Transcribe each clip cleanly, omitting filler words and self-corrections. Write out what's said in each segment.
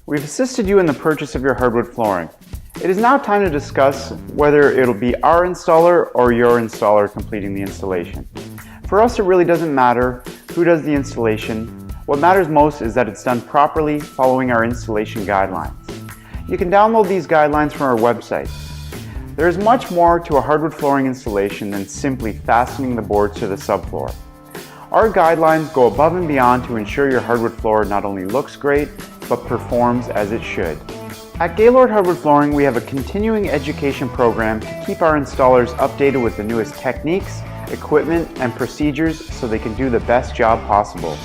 We've assisted you in the purchase of your hardwood flooring. It is now time to discuss whether it'll be our installer or your installer completing the installation. For us, it really doesn't matter who does the installation. What matters most is that it's done properly following our installation guidelines. You can download these guidelines from our website. There is much more to a hardwood flooring installation than simply fastening the boards to the subfloor. Our guidelines go above and beyond to ensure your hardwood floor not only looks great, but performs as it should. At Gaylord Hardwood Flooring, we have a continuing education program to keep our installers updated with the newest techniques, equipment, and procedures so they can do the best job possible.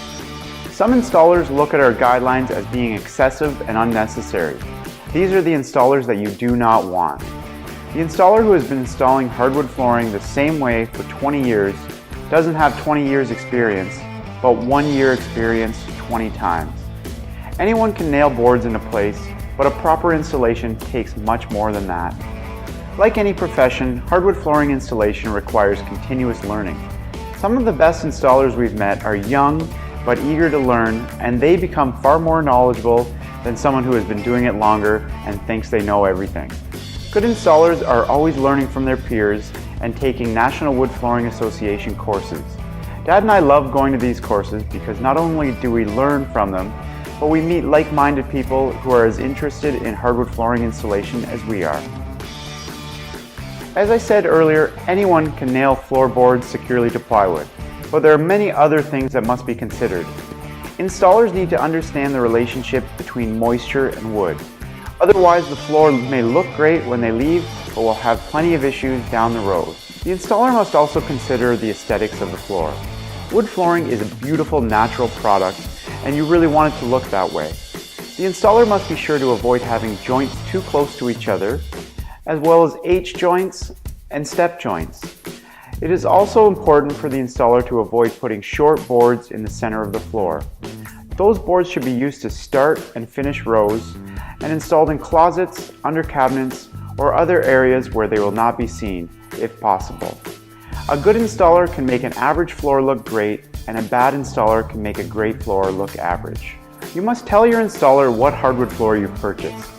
Some installers look at our guidelines as being excessive and unnecessary. These are the installers that you do not want. The installer who has been installing hardwood flooring the same way for 20 years doesn't have 20 years experience, but 1 year experience 20 times. Anyone can nail boards into place, but a proper installation takes much more than that. Like any profession, hardwood flooring installation requires continuous learning. Some of the best installers we've met are young but eager to learn, and they become far more knowledgeable than someone who has been doing it longer and thinks they know everything. Good installers are always learning from their peers and taking National Wood Flooring Association courses. Dad and I love going to these courses because not only do we learn from them, but we meet like-minded people who are as interested in hardwood flooring installation as we are. As I said earlier, anyone can nail floorboards securely to plywood, but there are many other things that must be considered. Installers need to understand the relationship between moisture and wood. Otherwise, the floor may look great when they leave, but will have plenty of issues down the road. The installer must also consider the aesthetics of the floor. Wood flooring is a beautiful natural product, and you really want it to look that way. The installer must be sure to avoid having joints too close to each other, as well as H-joints and step joints. It is also important for the installer to avoid putting short boards in the center of the floor. Those boards should be used to start and finish rows and installed in closets, under cabinets, or other areas where they will not be seen, if possible. A good installer can make an average floor look great, and a bad installer can make a great floor look average. You must tell your installer what hardwood floor you've purchased.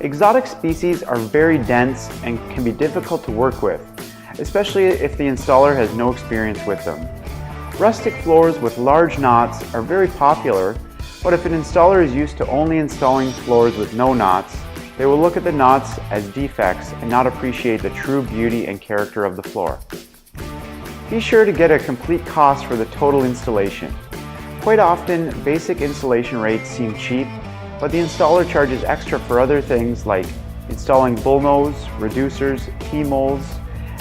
Exotic species are very dense and can be difficult to work with, especially if the installer has no experience with them. Rustic floors with large knots are very popular, but if an installer is used to only installing floors with no knots, they will look at the knots as defects and not appreciate the true beauty and character of the floor. Be sure to get a complete cost for the total installation. Quite often, basic installation rates seem cheap, but the installer charges extra for other things like installing bullnose, reducers, T-molds,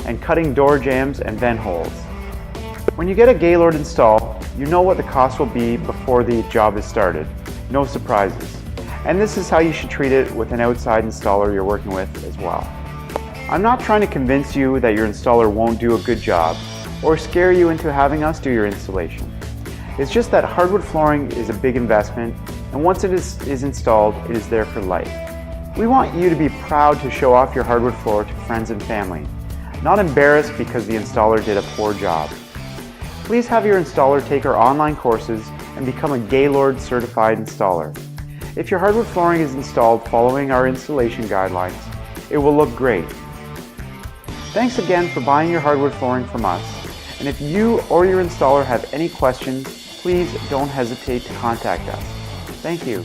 and cutting door jambs and vent holes. When you get a Gaylord install, you know what the cost will be before the job is started. No surprises. And this is how you should treat it with an outside installer you're working with as well. I'm not trying to convince you that your installer won't do a good job or scare you into having us do your installation. It's just that hardwood flooring is a big investment, and once it is installed, it is there for life. We want you to be proud to show off your hardwood floor to friends and family, not embarrassed because the installer did a poor job. Please have your installer take our online courses and become a Gaylord certified installer. If your hardwood flooring is installed following our installation guidelines, it will look great. Thanks again for buying your hardwood flooring from us, and if you or your installer have any questions, please don't hesitate to contact us. Thank you.